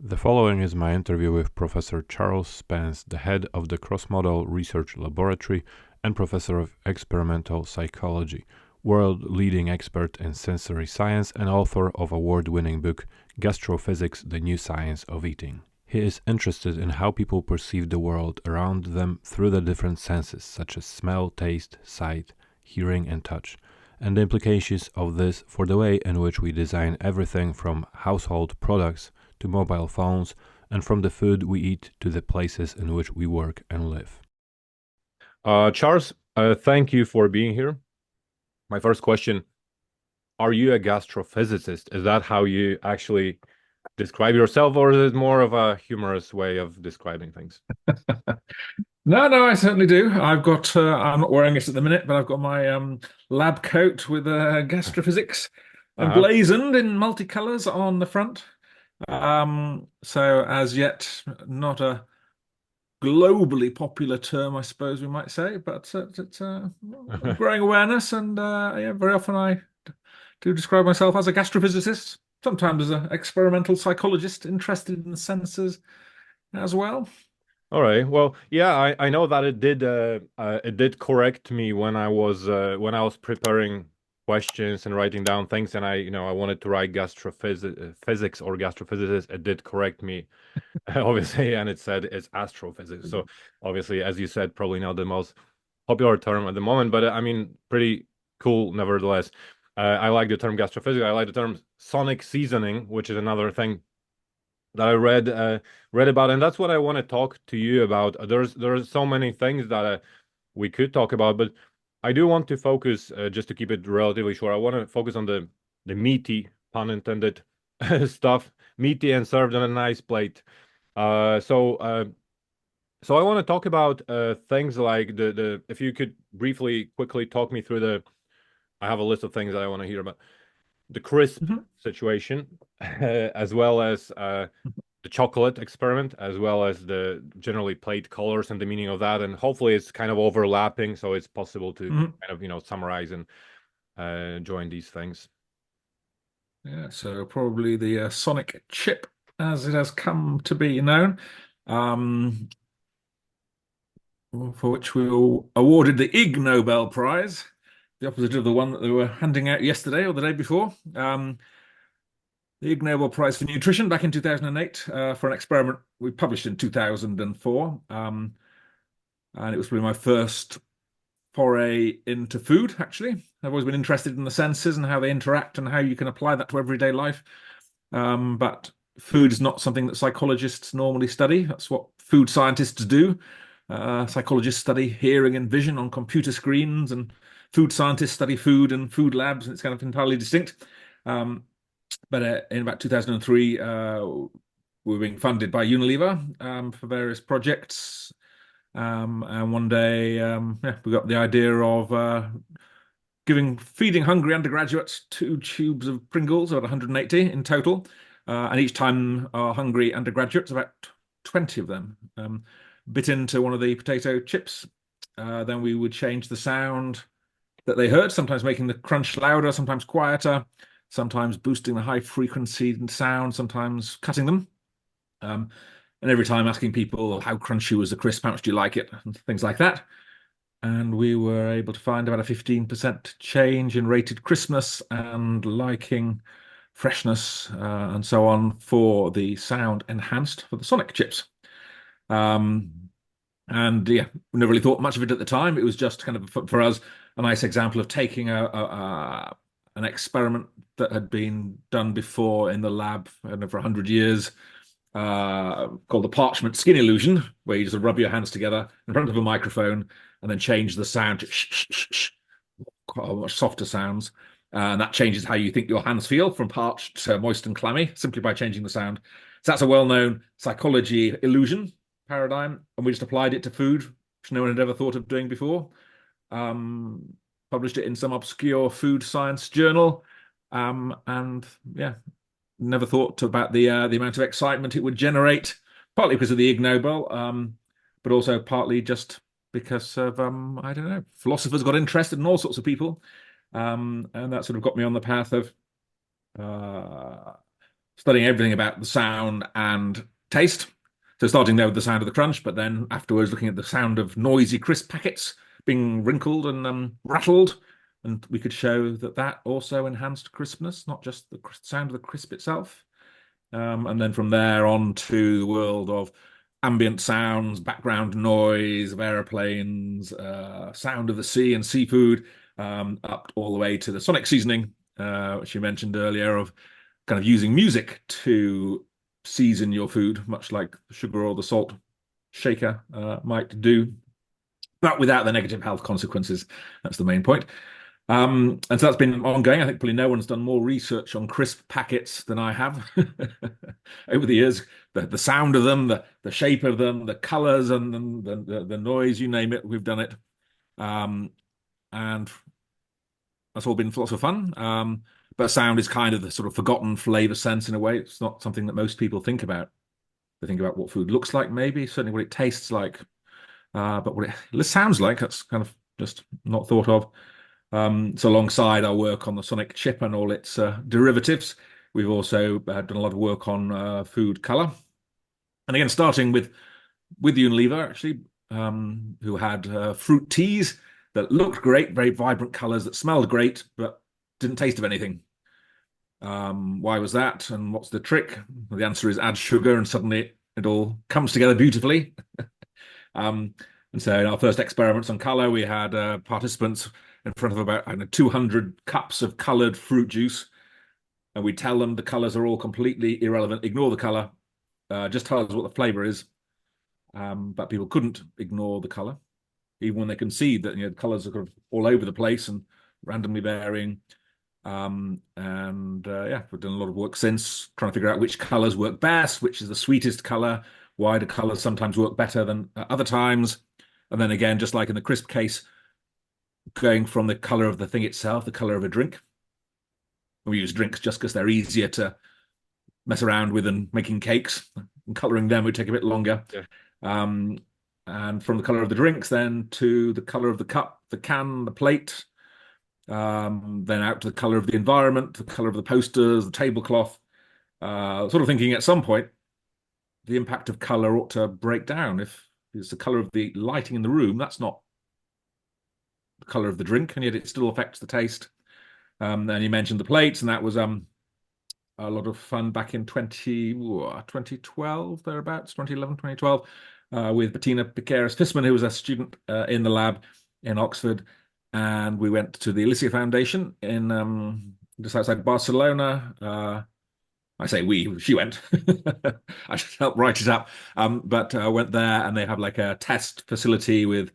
The following is my interview with Professor Charles Spence, the head of the Cross-Model Research Laboratory and Professor of Experimental Psychology, world-leading expert in sensory science and author of award-winning book Gastrophysics, The New Science of Eating. He is interested in how people perceive the world around them through the different senses, such as smell, taste, sight, hearing, and touch, and the implications of this for the way in which we design everything from household products to mobile phones, and from the food we eat to the places in which we work and live. Charles, thank you for being here. My first question, are you a gastrophysicist? Is that how you actually describe yourself, or is it more of a humorous way of describing things? No, I certainly do. I'm not wearing it at the minute, but I've got my lab coat with Gastrophysics Uh-huh. emblazoned in multicolors on the front. So as yet, not a globally popular term, I suppose we might say, but it's growing awareness, and yeah, very often I do describe myself as a gastrophysicist, sometimes as an experimental psychologist interested in the senses as well. All right. Well, yeah, I know that it did correct me when I was preparing questions and writing down things, and I wanted to write gastrophysics or gastrophysicist. It did correct me, obviously, and it said it's astrophysics. So obviously, as you said, probably not the most popular term at the moment, but I mean, pretty cool nevertheless. I like the term gastrophysics. I like the term sonic seasoning, which is another thing that I read about, and that's what I want to talk to you about. There's so many things that we could talk about, but I do want to focus, just to keep it relatively short. I want to focus on the meaty, pun intended, stuff, meaty and served on a nice plate. Uh, so uh, so I want to talk about things like the if you could briefly, quickly talk me through the. I have a list of things that I want to hear about the crisp Mhm. situation, as well as the chocolate experiment, as well as the generally plate colors and the meaning of that. And hopefully it's kind of overlapping, so it's possible to Mhm. kind of, summarize and join these things. Yeah, so probably the Sonic chip, as it has come to be known, um, for which we were awarded the Ig Nobel Prize, the opposite of the one that they were handing out yesterday or the day before. The Ig Nobel Prize for Nutrition back in 2008 for an experiment we published in 2004. And it was probably my first foray into food, actually. I've always been interested in the senses and how they interact and how you can apply that to everyday life. But food is not something that psychologists normally study. That's what food scientists do. Psychologists study hearing and vision on computer screens, and food scientists study food and food labs, and it's kind of entirely distinct. Um, but in about 2003, we were being funded by Unilever for various projects. And one day, yeah, we got the idea of feeding hungry undergraduates 2 tubes of Pringles, about 180 in total. And each time our hungry undergraduates, about 20 of them, bit into one of the potato chips. Then we would change the sound that they heard, sometimes making the crunch louder, sometimes quieter, sometimes boosting the high frequency sound, sometimes cutting them. Um, and every time asking people how crunchy was the crisp, how much do you like it, and things like that. And we were able to find about a 15% change in rated crispness and liking, freshness, and so on for the sound enhanced for the Sonic chips. Um, and yeah, we never really thought much of it at the time. It was just kind of for us a nice example of taking an experiment that had been done before in the lab, I don't know, for 100 years, called the parchment skin illusion, where you just rub your hands together in front of a microphone and then change the sound to quite much softer sounds. And that changes how you think your hands feel from parched to moist and clammy simply by changing the sound. So that's a well-known psychology illusion paradigm, and we just applied it to food, which no one had ever thought of doing before. Um, Published it in some obscure food science journal, and yeah, never thought about the amount of excitement it would generate, partly because of the Ig Nobel, but also partly just because of I don't know, philosophers got interested in all sorts of people, and that sort of got me on the path of uh, studying everything about the sound and taste. So starting there with the sound of the crunch, but then afterwards looking at the sound of noisy crisp packets being wrinkled and rattled. And we could show that that also enhanced crispness, not just the sound of the crisp itself. And then from there on to the world of ambient sounds, background noise of aeroplanes, sound of the sea and seafood, up all the way to the sonic seasoning, which you mentioned earlier, of kind of using music to season your food, much like the sugar or the salt shaker might do, but without the negative health consequences. That's the main point. And so that's been ongoing. I think probably no one's done more research on crisp packets than I have over the years. The sound of them, the shape of them, the colors and the noise, you name it, we've done it. And that's all been lots of fun. But sound is kind of the sort of forgotten flavor sense in a way. It's not something that most people think about. They think about what food looks like, maybe, certainly what it tastes like. But what it sounds like, that's kind of just not thought of. So alongside our work on the sonic chip and all its derivatives, we've also done a lot of work on food color. And again, starting with Unilever, actually, who had fruit teas that looked great, very vibrant colors that smelled great, but didn't taste of anything. Why was that? And what's the trick? Well, the answer is add sugar, and suddenly it all comes together beautifully. And so in our first experiments on color, we had participants in front of about 200 cups of colored fruit juice, and we tell them the colors are all completely irrelevant. Ignore the color. Just tell us what the flavor is. But people couldn't ignore the color, even when they can see that the colors are kind of all over the place and randomly varying. Yeah, we've done a lot of work since trying to figure out which colors work best, which is the sweetest color, why do colors sometimes work better than other times. And then again, just like in the crisp case, going from the color of the thing itself, the color of a drink. We use drinks just because they're easier to mess around with than making cakes. And coloring them would take a bit longer. Yeah. And from the color of the drinks, then to the color of the cup, the can, the plate, then out to the color of the environment, the color of the posters, the tablecloth. Sort of thinking at some point, the impact of color ought to break down. If it's the color of the lighting in the room, that's not the color of the drink, and yet it still affects the taste. And you mentioned the plates, and that was a lot of fun back in 2012, thereabouts, 2011, 2012, with Bettina Piqueras-Fissman, who was a student in the lab in Oxford. And we went to the Alicia Foundation in just outside Barcelona. I say she went. I just helped write it up. But went there, and they have like a test facility with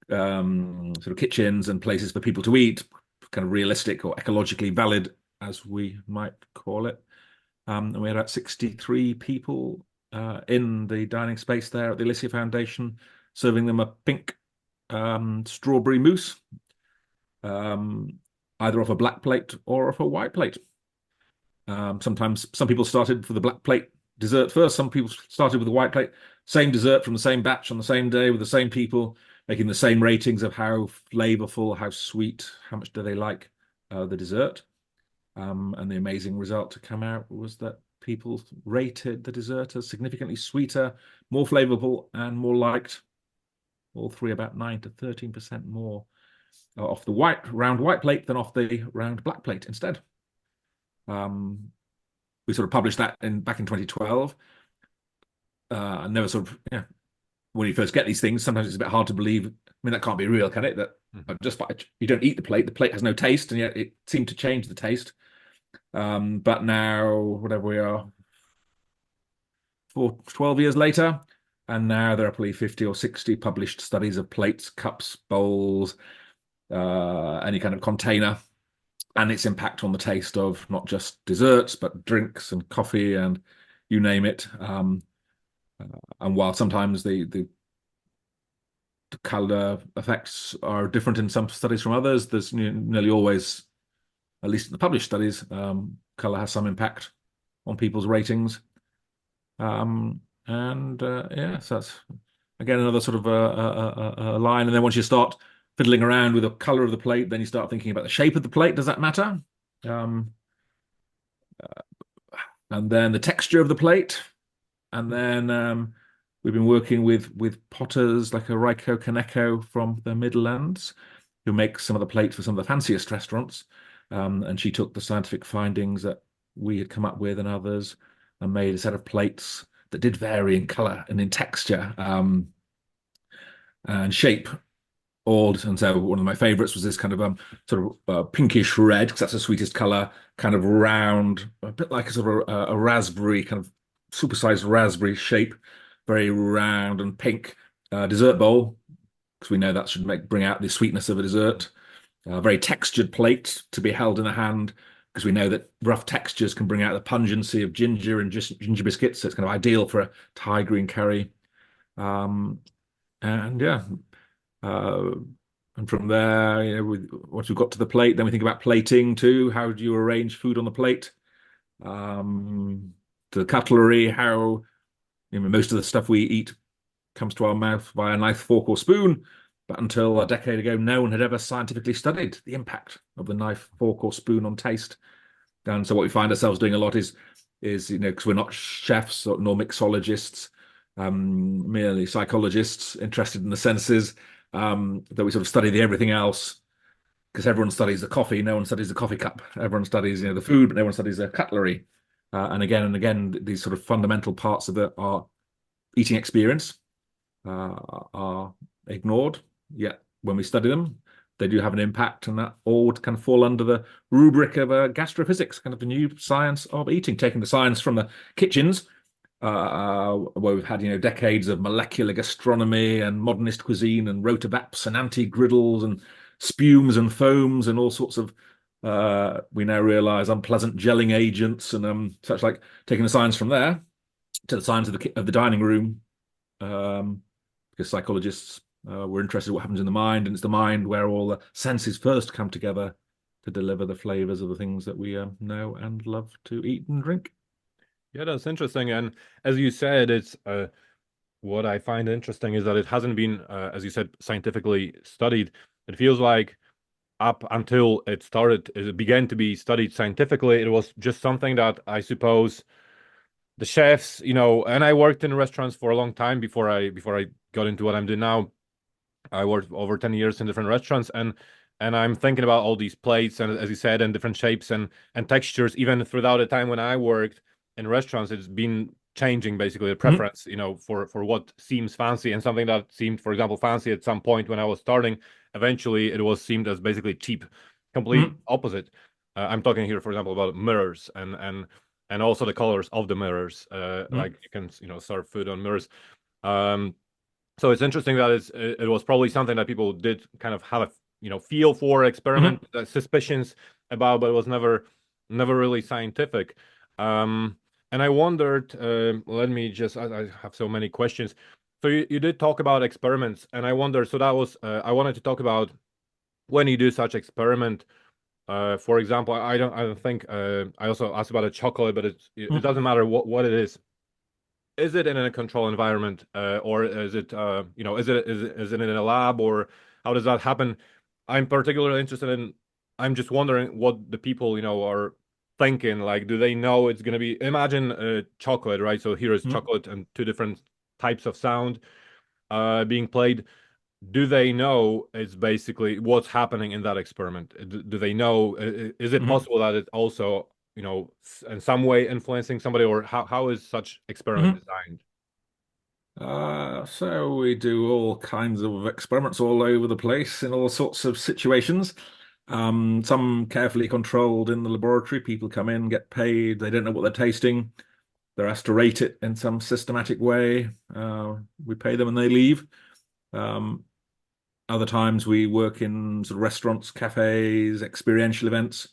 sort of kitchens and places for people to eat, kind of realistic or ecologically valid, as we might call it. And we had about 63 people in the dining space there at the Alicia Foundation, serving them a pink strawberry mousse, either off a black plate or off a white plate. Sometimes some people started for the black plate dessert first. Some people started with the white plate. Same dessert from the same batch on the same day with the same people, making the same ratings of how flavorful, how sweet, how much do they like the dessert. And the amazing result to come out was that people rated the dessert as significantly sweeter, more flavorful, and more liked. All three about 9 to 13% more off the round white plate than off the round black plate instead. We sort of published that back in 2012. I never sort of, when you first get these things, sometimes it's a bit hard to believe. I mean, that can't be real, can it? That just you don't eat the plate has no taste, and yet it seemed to change the taste. But now, whatever we are, 12 years later, and now there are probably 50 or 60 published studies of plates, cups, bowls, any kind of container, and its impact on the taste of not just desserts, but drinks and coffee and you name it. And while sometimes the color effects are different in some studies from others, there's nearly always, at least in the published studies, color has some impact on people's ratings. So that's again another sort of a line. And then once you start fiddling around with the color of the plate, then you start thinking about the shape of the plate. Does that matter? and then the texture of the plate, and then we've been working with potters like a Reiko Kaneko from the Midlands, who makes some of the plates for some of the fanciest restaurants. And she took the scientific findings that we had come up with and others, and made a set of plates that did vary in color and in texture and shape. All and so one of my favorites was this kind of sort of pinkish red, because that's the sweetest color, kind of round, a bit like a sort of a raspberry, kind of supersized raspberry shape, very round and pink dessert bowl, because we know that should bring out the sweetness of a dessert. Very textured plate to be held in a hand, because we know that rough textures can bring out the pungency of ginger and just ginger biscuits. So it's kind of ideal for a Thai green curry. Um, and yeah, uh, and from there, once we've got to the plate, then we think about plating too. How do you arrange food on the plate? The cutlery, how most of the stuff we eat comes to our mouth via knife, fork, or spoon. But until a decade ago, no one had ever scientifically studied the impact of the knife, fork, or spoon on taste. And so what we find ourselves doing a lot is because we're not chefs nor mixologists, merely psychologists interested in the senses, that we sort of study the everything else, because everyone studies the coffee, no one studies the coffee cup. Everyone studies the food, but no one studies the cutlery. And again, these sort of fundamental parts of our eating experience are ignored. Yet when we study them, they do have an impact, and that all would kind of fall under the rubric of gastrophysics, kind of the new science of eating, taking the science from the kitchens, where we've had decades of molecular gastronomy and modernist cuisine and rotobaps and anti-griddles and spumes and foams and all sorts of we now realize unpleasant gelling agents and such, like taking the science from there to the science of the dining room, because psychologists were interested in what happens in the mind, and it's the mind where all the senses first come together to deliver the flavors of the things that we know and love to eat and drink. Yeah, that's interesting. And as you said, it's what I find interesting is that it hasn't been, as you said, scientifically studied. It feels like up until it began to be studied scientifically, it was just something that I suppose the chefs, and I worked in restaurants for a long time before I got into what I'm doing now. I worked over 10 years in different restaurants, and I'm thinking about all these plates and, as you said, and different shapes and textures. Even throughout the time when I worked in restaurants, it's been changing basically the Mhm. preference, for what seems fancy, and something that seemed, for example, fancy at some point when I was starting. Eventually, it was seemed as basically cheap, complete Mhm. opposite. I'm talking here, for example, about mirrors and also the colors of the mirrors. Mhm. Like you can, serve food on mirrors. Um, so it's interesting that it was probably something that people did kind of have a feel for, Mhm. experiment, suspicions about, but it was never really scientific. Um, and I wondered, let me just, I have so many questions. So you did talk about experiments, and I wonder, so that was, I wanted to talk about when you do such experiment. For example, I don't think, I also asked about a chocolate, but it Mhm. doesn't matter what it is. Is it in a control environment, or is it, is it in a lab, or how does that happen? I'm particularly interested in. I'm just wondering what the people, are thinking. Like, do they know it's gonna be? Imagine chocolate, right? So here is Mhm. chocolate and two different types of sound being played. Do they know it's basically what's happening in that experiment? Do they know? Is it Mhm. possible that it also, in some way influencing somebody, or how is such experiment Mhm. designed? So we do all kinds of experiments all over the place in all sorts of situations. Some carefully controlled in the laboratory. People come in, get paid. They don't know what they're tasting. They're asked to rate it in some systematic way. We pay them and they leave. Um, Other times we work in sort of restaurants, cafes, experiential events.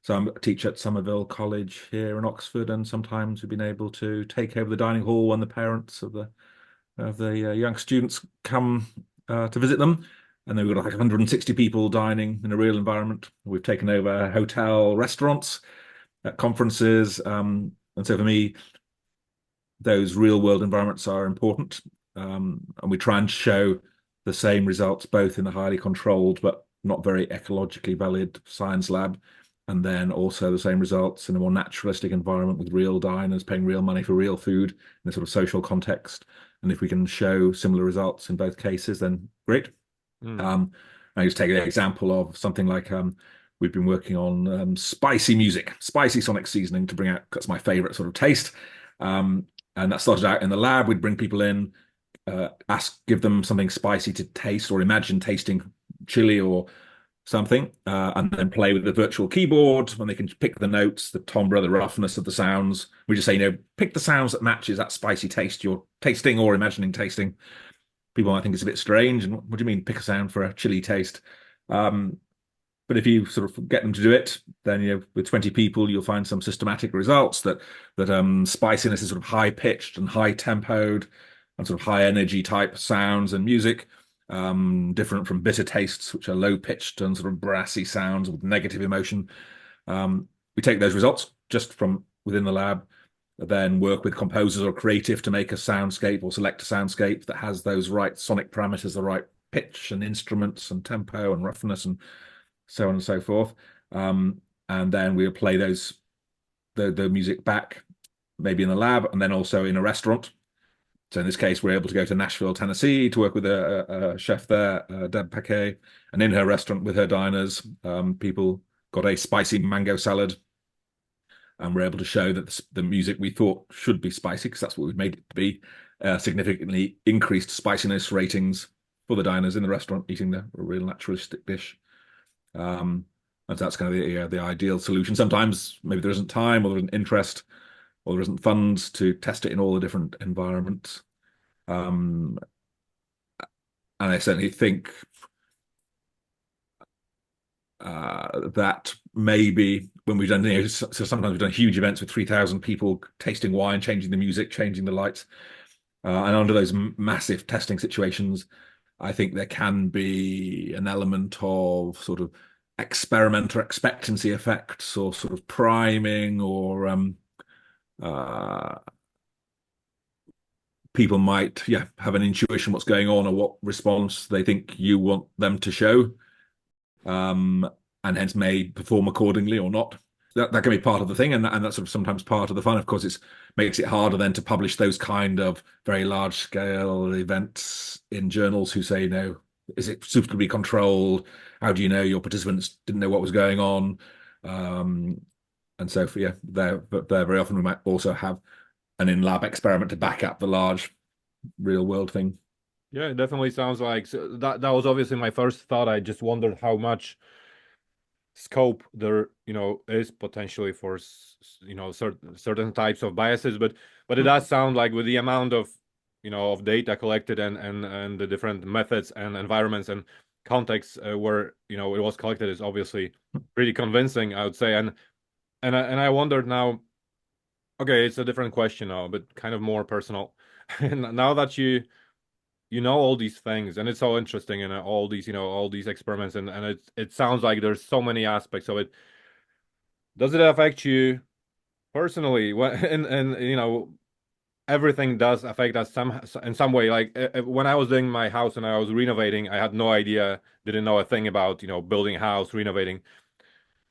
So I teach at Somerville College here in Oxford, and sometimes we've been able to take over the dining hall when the parents of the young students come to visit them. And then we've got like 160 people dining in a real environment. We've taken over hotel restaurants at conferences. And so for me, those real world environments are important. And we try and show the same results both in the highly controlled but not very ecologically valid science lab, and then also the same results in a more naturalistic environment with real diners paying real money for real food in a sort of social context. And if we can show similar results in both cases, then great. Mm. Um, I just take an example of something like we've been working on spicy music, spicy sonic seasoning to bring out, that's my favorite sort of taste. Um, and that started out in the lab. We'd bring people in, give them something spicy to taste or imagine tasting chili or something, and then play with the virtual keyboard when they can pick the notes, the timbre, the roughness of the sounds. We just say, pick the sounds that matches that spicy taste you're tasting or imagining tasting. People might think it's a bit strange. And what do you mean, pick a sound for a chili taste? Um, but if you sort of get them to do it, then with 20 people, you'll find some systematic results that spiciness is sort of high pitched and high tempoed and sort of high energy type sounds and music, different from bitter tastes, which are low pitched and sort of brassy sounds with negative emotion. We take those results just from within the lab, then work with composers or creative to make a soundscape or select a soundscape that has those right sonic parameters, the right pitch and instruments and tempo and roughness and so on and so forth. And then we'll play the music back, maybe in the lab and then also in a restaurant. So in this case, we're able to go to Nashville, Tennessee to work with a chef there, Deb Paquet, and in her restaurant with her diners, people got a spicy mango salad, and we're able to show that the music we thought should be spicy, because that's what we've made it to be, significantly increased spiciness ratings for the diners in the restaurant eating the real naturalistic dish. And that's kind of the ideal solution. Sometimes maybe there isn't time or there isn't interest or there isn't funds to test it in all the different environments. And I certainly think that maybe when we've done, so sometimes we've done huge events with 3,000 people tasting wine, changing the music, changing the lights. And under those massive testing situations, I think there can be an element of sort of experiment or expectancy effects or sort of priming or people might have an intuition what's going on or what response they think you want them to show, and hence may perform accordingly or not. That can be part of the thing, and that's sort of sometimes part of the fun. Of course, it makes it harder then to publish those kind of very large scale events in journals who say, no, is it suitably controlled? How do you know your participants didn't know what was going on? And so, there very often we might also have an in-lab experiment to back up the large real world thing. Yeah, it definitely sounds like that was obviously my first thought. I just wondered how much scope there is potentially for certain types of biases, but it does sound like with the amount of of data collected and the different methods and environments and contexts where it was collected is obviously pretty convincing, I would say. And I wondered now, okay, it's a different question now, but kind of more personal. Now that you know all these things and it's so interesting and all these all these experiments and it sounds like there's so many aspects of it. Does it affect you personally? And everything does affect us in some way. Like when I was doing my house and I was renovating, I had no idea, didn't know a thing about building a house, renovating.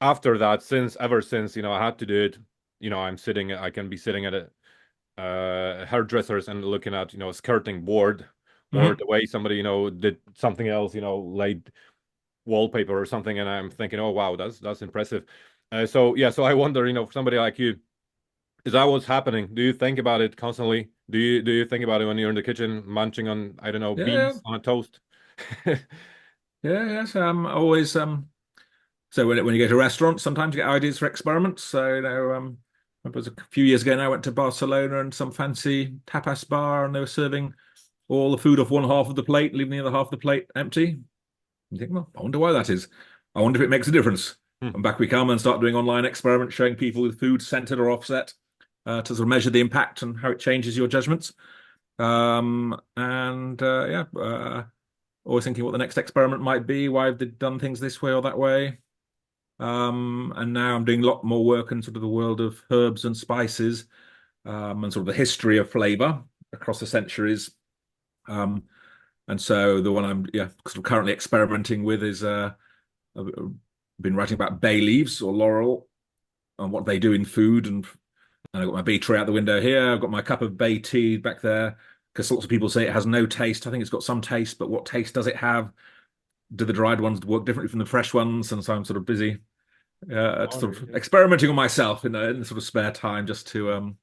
After that, ever since I had to do it, I can be sitting at a hairdressers and looking at a skirting board or Mm-hmm. the way somebody did something else, laid wallpaper or something, and I'm thinking, oh wow, that's impressive. So yeah, so I wonder, for somebody like you, is that what's happening? Do you think about it constantly? Do you think about it when you're in the kitchen munching on, I don't know, Yeah, beans on a toast? yeah, yes. Always so when you go to restaurants, sometimes you get ideas for experiments. So it was a few years ago now, I went to Barcelona and some fancy tapas bar, and they were serving all the food off one half of the plate, leaving the other half of the plate empty. You think, well, I wonder why that is. I wonder if it makes a difference. Hmm. And back we come and start doing online experiments, showing people with food centered or offset to sort of measure the impact and how it changes your judgments. And always thinking what the next experiment might be, why have they done things this way or that way. And now I'm doing a lot more work in sort of the world of herbs and spices, and sort of the history of flavor across the centuries. And so the one I'm sort of currently experimenting with is a been writing about bay leaves or laurel and what they do in food. And I've got my bay tray out the window here. I've got my cup of bay tea back there because lots of people say it has no taste. I think it's got some taste, but what taste does it have? Do the dried ones work differently from the fresh ones? And so I'm sort of busy Oh, sort very of good. experimenting on myself in the sort of spare time just to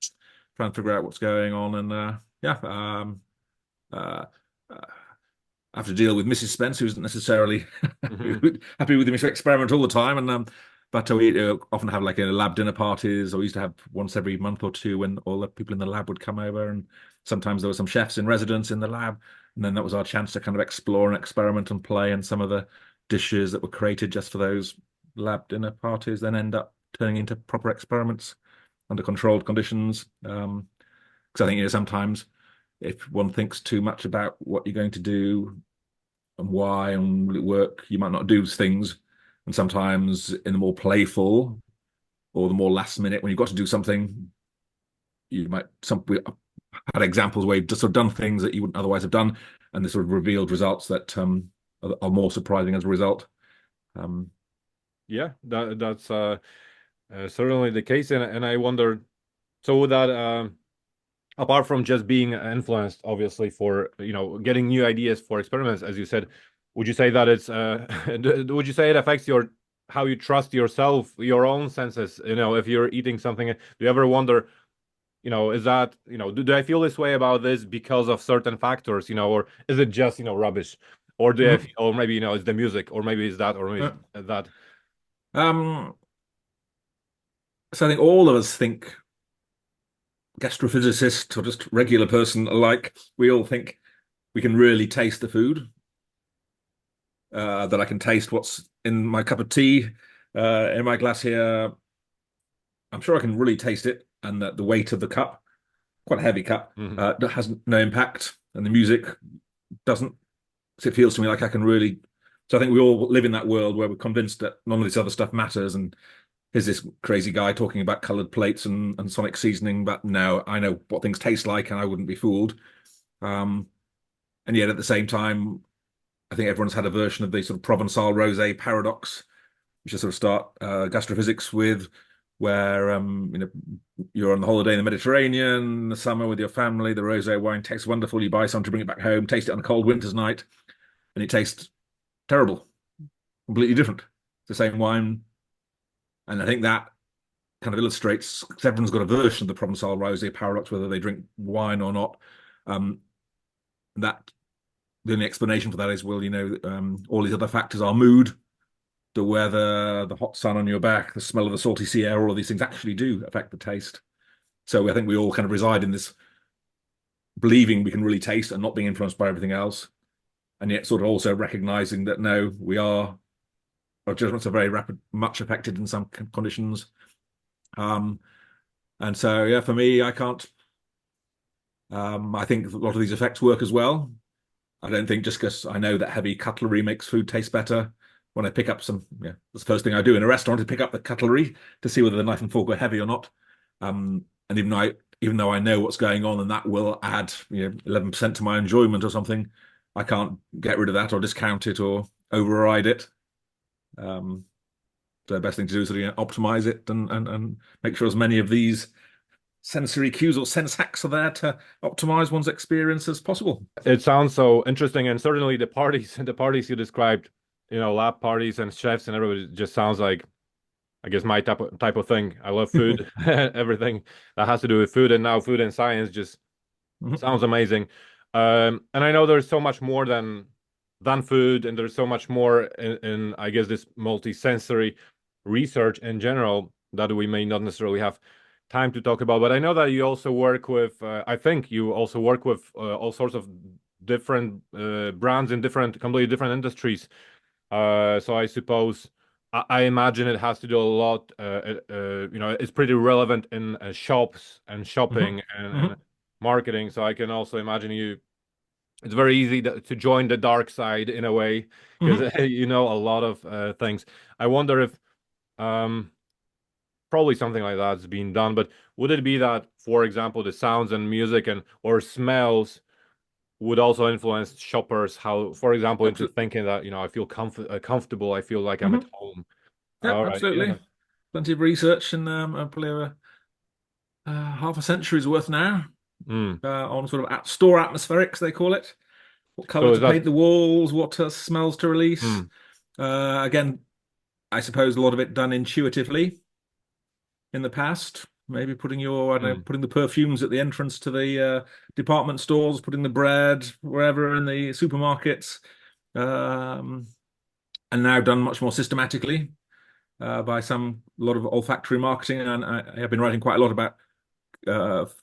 try and figure out what's going on. And yeah, uh, uh, I have to deal with Mrs. Spence, who isn't necessarily Mhm. happy with me to experiment all the time. And but we often have like lab dinner parties. Or we used to have once every month or two when all the people in the lab would come over, and sometimes there were some chefs in residence in the lab, and then that was our chance to kind of explore and experiment and play. And some of the dishes that were created just for those lab dinner parties then end up turning into proper experiments under controlled conditions. Because I think sometimes if one thinks too much about what you're going to do and why and will it work, you might not do things. And sometimes in the more playful or the more last minute, when you've got to do something, you might we had examples where you've just sort of done things that you wouldn't otherwise have done, and they sort of revealed results that are more surprising as a result. Um, Yeah, that's certainly the case, and I wonder. So would that apart from just being influenced, obviously, for getting new ideas for experiments, as you said, would you say that it's would you say it affects your how you trust yourself, your own senses? If you're eating something, do you ever wonder, is that do I feel this way about this because of certain factors, or is it just rubbish, or do I mhm. feel, or maybe it's the music, or maybe it's that, or maybe Uh, it's that. um, so I think all of us think gastrophysicist or just regular person alike, we all think we can really taste the food, that I can taste what's in my cup of tea, in my glass here. I'm sure I can really taste it, and that the weight of the cup, quite a heavy cup, Mhm. that has no impact, and the music doesn't. So it feels to me like I can really. So I think we all live in that world where we're convinced that none of this other stuff matters, and here's this crazy guy talking about colored plates and sonic seasoning, but no, I know what things taste like, and I wouldn't be fooled. Um, and yet at the same time, I think everyone's had a version of the sort of Provençal rosé paradox, which is sort of start gastrophysics with, where you're on the holiday in the Mediterranean in the summer with your family. The rosé wine tastes wonderful. You buy some to bring it back home, taste it on a cold winter's night, and it tastes terrible, completely different. It's the same wine, and I think that kind of illustrates because everyone's got a version of the Provençal rosé paradox, whether they drink wine or not. Um, that the only explanation for that is, well, all these other factors are mood, the weather, the hot sun on your back, the smell of the salty sea air, all of these things actually do affect the taste. So I think we all kind of reside in this believing we can really taste and not being influenced by everything else. And yet sort of also recognizing that no, our judgments are very much affected in some conditions. Um, and so, yeah, for me, I can't, I think a lot of these effects work as well. I don't think just because I know that heavy cutlery makes food taste better. When I pick up some, yeah, that's the first thing I do in a restaurant is pick up the cutlery to see whether the knife and fork are heavy or not. And even though I know what's going on and that will add, 11% to my enjoyment or something, I can't get rid of that or discount it or override it. Um, so the best thing to do is sort of, optimize it and make sure as many of these sensory cues or sense hacks are there to optimize one's experience as possible. It sounds so interesting, and certainly the parties, the parties you described, lab parties and chefs and everybody, just sounds like, I guess, my type of thing. I love food, everything that has to do with food, and now food and science just sounds amazing. And I know there's so much more than food, and there's so much more in I guess this multi-sensory research in general that we may not necessarily have time to talk about. But I know that you also work with, I think you also work with all sorts of different brands in completely different industries. So I suppose I imagine it has to do a lot. It's pretty relevant in shops and Mhm. shopping and Mhm. marketing. So I can also imagine you. It's very easy to join the dark side in a way Mhm. because you know a lot of things. I wonder if um, probably something like that's being done. But would it be that, for example, the sounds and music and or smells would also influence shoppers how, for example, into Absolutely. thinking that I feel comfortable, I feel like I'm at Mhm. home. Yep, All right. absolutely. Yeah. Plenty of research and probably half a century's worth now Mm. on sort of store atmospherics, they call it. What color So is to that paint the walls, what smells to release. mm, Again, I suppose a lot of it done intuitively in the past. Maybe putting I don't know, mm. putting the perfumes at the entrance to the department stores, putting the bread wherever in the supermarkets, um, and now done much more systematically by a lot of olfactory marketing. And I have been writing quite a lot about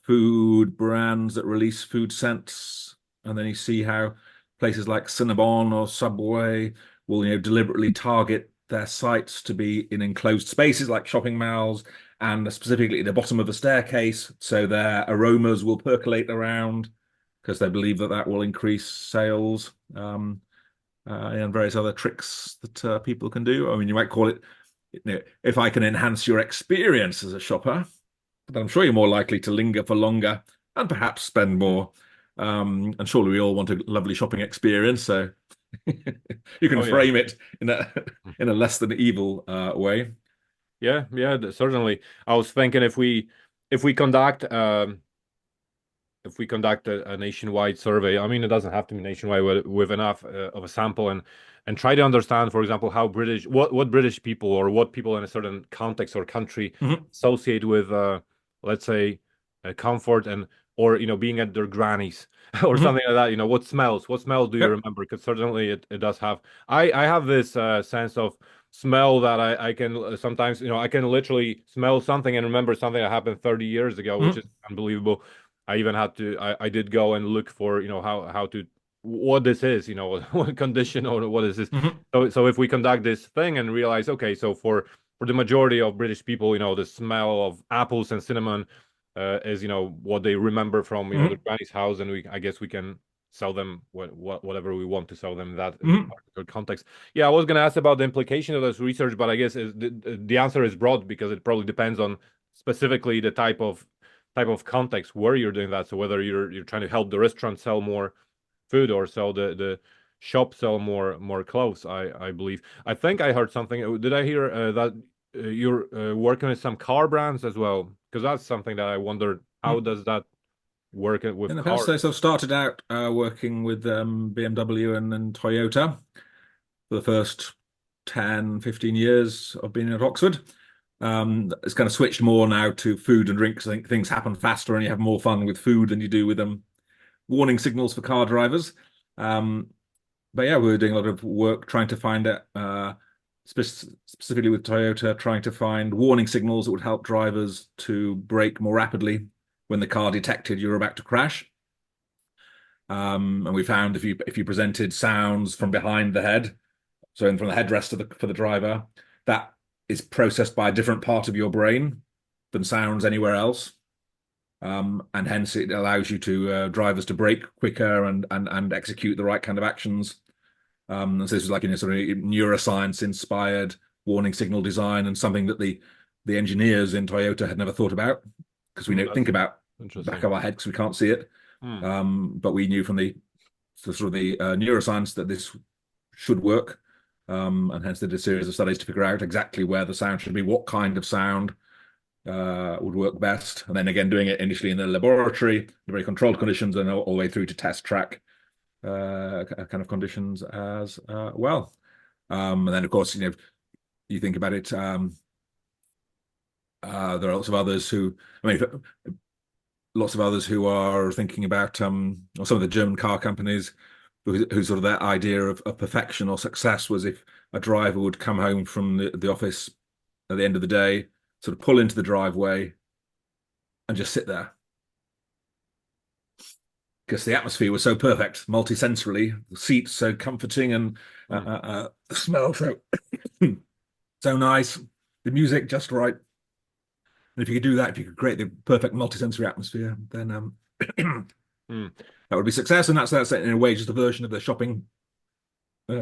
food brands that release food scents, and then you see how places like Cinnabon or Subway will, deliberately target their sites to be in enclosed spaces like shopping malls and specifically at the bottom of a staircase, so their aromas will percolate around because they believe that that will increase sales. And various other tricks that people can do. I mean, you might call it, if I can enhance your experience as a shopper, but I'm sure you're more likely to linger for longer and perhaps spend Mm. more. And surely we all want a lovely shopping experience, so you can Oh yeah. frame it in a in a less than evil way. Yeah, yeah, certainly. I was thinking if we conduct if we conduct a nationwide survey, I mean, it doesn't have to be nationwide with enough of a sample and try to understand, for example, how British, what British people or what people in a certain context or country Mhm. associate with, let's say, comfort and or being at their grannies or Mhm. something like that. What smells do you Yep. remember? Because certainly it does have. I have this sense of smell that I can sometimes I can literally smell something and remember something that happened 30 years ago, which is Mhm. unbelievable. I even had to I did go and look for how to what this is what condition or what is this. Mhm. So if we conduct this thing and realize, okay, so for the majority of British people, the smell of apples and cinnamon is what they remember from the Mhm. granny's house, and I guess we can sell them whatever we want to sell them that in Mhm. particular context. Yeah, I was going to ask about the implication of this research, but I guess the answer is broad because it probably depends on specifically the type of context where you're doing that. So whether you're trying to help the restaurant sell more food or sell the shop sell more clothes, I believe. I think I heard something. Did I hear that you're working with some car brands as well? Because that's something that I wondered. How Mhm. does that work with In the past, cars? they sort of started out working with BMW and Toyota for the first 10, 15 years of being at Oxford. It's kind of switched more now to food and drinks. I think things happen faster and you have more fun with food than you do with warning signals for car drivers. Um, but yeah, we were doing a lot of work trying to find it, specifically with Toyota, trying to find warning signals that would help drivers to brake more rapidly when the car detected you were about to crash. And we found if you presented sounds from behind the head, so in from the headrest for the driver, that is processed by a different part of your brain than sounds anywhere else. And hence it allows you to drivers to brake quicker and execute the right kind of actions. So this is like sort of neuroscience inspired warning signal design and something that the engineers in Toyota had never thought about because we don't That's think about the back interesting. of our head because we can't see it. Hmm. But we knew from sort of the neuroscience that this should work. And hence they did a series of studies to figure out exactly where the sound should be, what kind of sound would work best. And then again, doing it initially in the laboratory, in very controlled conditions, and all the way through to test track kind of conditions as well. And then, of course, you think about it, there are lots of others lots of others who are thinking about, or some of the German car companies who sort of their idea of perfection or success was if a driver would come home from the office at the end of the day, sort of pull into the driveway and just sit there because the atmosphere was so perfect, multi-sensorily, the seats so comforting and Hmm. the smell so nice, the music just right. And if you could do that, if you could create the perfect multi-sensory atmosphere, then Hmm. that would be success. And that's in a way just a version of the shopping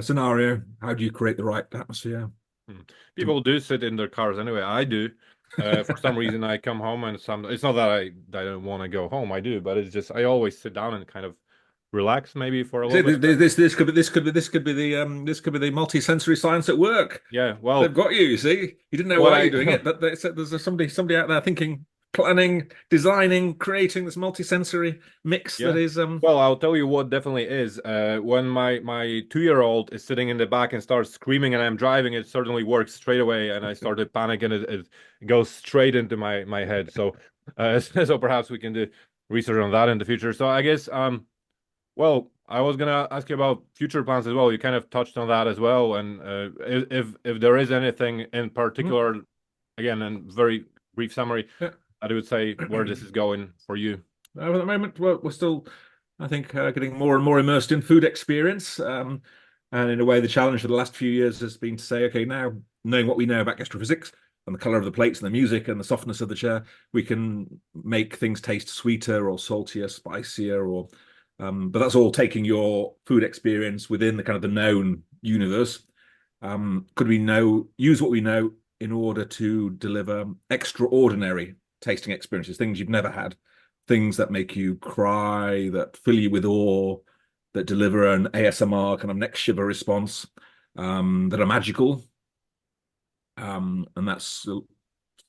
scenario. How do you create the right atmosphere? Hmm. To... People do sit in their cars anyway. I do. For some reason, I come home and it's not that I don't want to go home. I do, but it's just I always sit down and kind of relax maybe for a See, little bit. this could be the multi-sensory science at work. Yeah, They've well, got you. You see, you didn't know what why I you're doing it, but they said there's somebody out there thinking, planning, designing, creating this multi-sensory mix that yeah. is Well, I'll tell you what definitely is. When my 2-year-old is sitting in the back and starts screaming and I'm driving, it certainly works straight away, and I started panicking. It goes straight into my head. So, so perhaps we can do research on that in the future. So I guess well, I was gonna ask you about future plans as well. You kind of touched on that as well, and if there is anything in mm, particular, again, in very brief summary, yeah. I would say where this is going for you. At the moment, we're still, I think, getting more and more immersed in food experience. And in a way, the challenge for the last few years has been to say, okay, now knowing what we know about gastrophysics and the color of the plates and the music and the softness of the chair, we can make things taste sweeter or saltier, spicier, or but that's all taking your food experience within the kind of the known universe. Could we know use what we know in order to deliver extraordinary tasting experiences, things you've never had, things that make you cry, that fill you with awe, that deliver an ASMR kind of neck shiver response, that are magical. And that's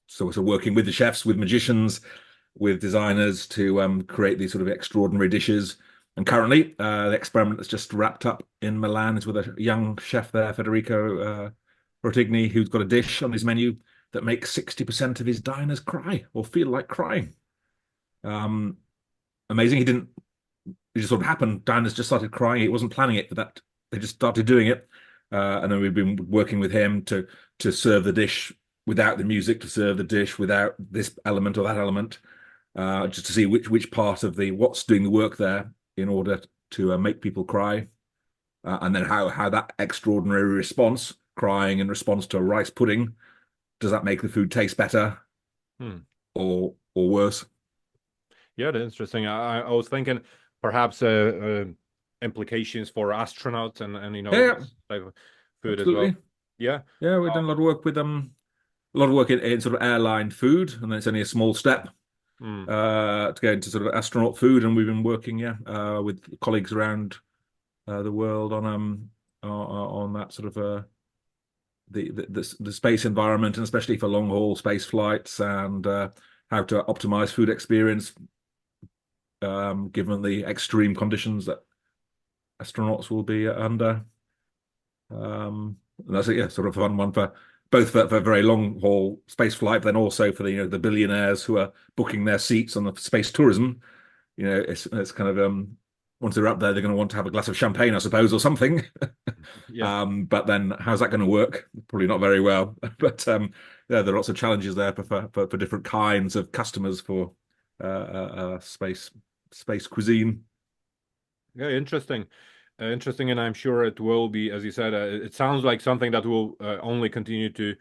so working with the chefs, with magicians, with designers to create these sort of extraordinary dishes. And currently, the experiment that's just wrapped up in Milan is with a young chef there, Federico Rotigni, who's got a dish on his menu that makes 60% of his diners cry or feel like crying. Um, Amazing. It just sort of happened. Diners just started crying. He wasn't planning it for that. They just started doing it. And then we've been working with him to serve the dish without the music, to serve the dish without this element or that element, just to see which part of the what's doing the work there in order to make people cry, and then how that extraordinary response, crying in response to a rice pudding, does that make the food taste better Hmm. or worse? Yeah, that's interesting. I was thinking perhaps implications for astronauts and Yeah, yeah, this type of food as well. absolutely. Yeah. Yeah, we've done a lot of work with a lot of work in sort of airline food, and then it's only a small step Hmm. to go into sort of astronaut food. And we've been working, with colleagues around the world on that sort of the space environment, and especially for long haul space flights, and how to optimize food experience given the extreme conditions that astronauts will be under. And that's yeah, sort of a fun one for both for very long haul space flight, but then also for the billionaires who are booking their seats on the space tourism. It's kind of once they're up there, they're going to want to have a glass of champagne, I suppose, or something. Yeah. But then how's that going to work? Probably not very well. But yeah, there are lots of challenges there for different kinds of customers for space cuisine. Yeah, interesting. Interesting, and I'm sure it will be, as you said, it sounds like something that will only continue to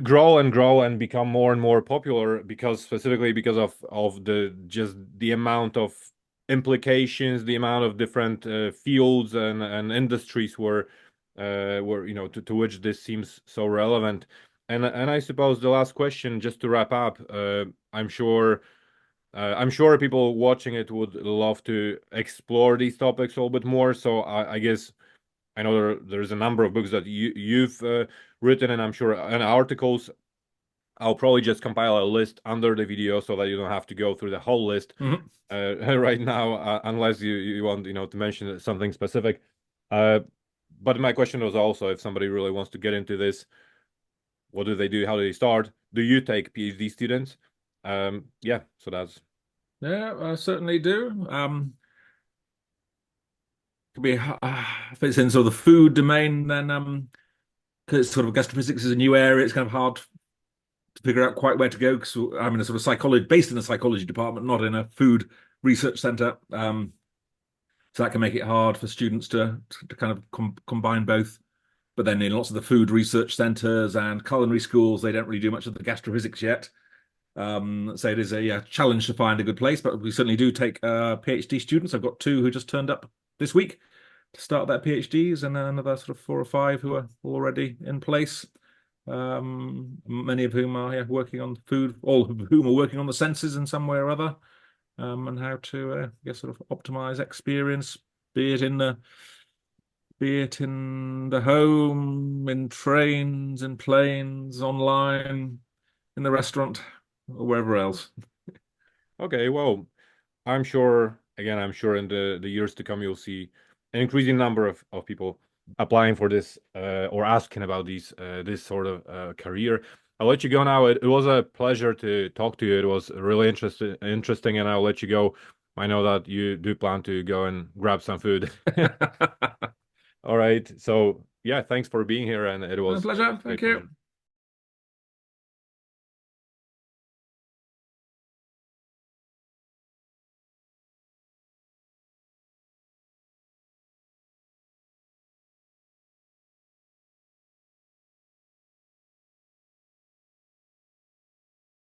grow and grow and become more and more popular because specifically because of the just the amount of implications, the amount of different fields and industries where to which this seems so relevant. And I suppose the last question, just to wrap up, I'm sure people watching it would love to explore these topics a little bit more. So I guess I know there's a number of books that you've written, and I'm sure and articles. I'll probably just compile a list under the video so that you don't have to go through the whole list Mhm. right now, unless you want to mention something specific. Uh, but my question was also if somebody really wants to get into this, what do they do? How do they start? Do you take PhD students? Yeah, so that's Yeah, I certainly do. Could be if it's in sort of the food domain, then because sort of gastrophysics is a new area, it's kind of hard to figure out quite where to go because I'm in a sort of psychology based in a psychology department, not in a food research center. So that can make it hard for students to kind of combine both. But then in lots of the food research centers and culinary schools, they don't really do much of the gastrophysics yet. So it is a challenge to find a good place, but we certainly do take PhD students. I've got two who just turned up this week to start their PhDs, and another sort of four or five who are already in place. Many of whom are working on food, all of whom are working on the senses in some way or other. and how to sort of optimize experience, be it in the home, in trains, in planes, online, in the restaurant, or wherever else. Okay, well, I'm sure in the years to come, you'll see an increasing number of people applying for this or asking about this sort of career. I'll let you go now. It was a pleasure to talk to you. It was really interesting, and I'll let you go. I know that you do plan to go and grab some food. All right. So yeah, thanks for being here, and My it was pleasure. great Thank you. talking.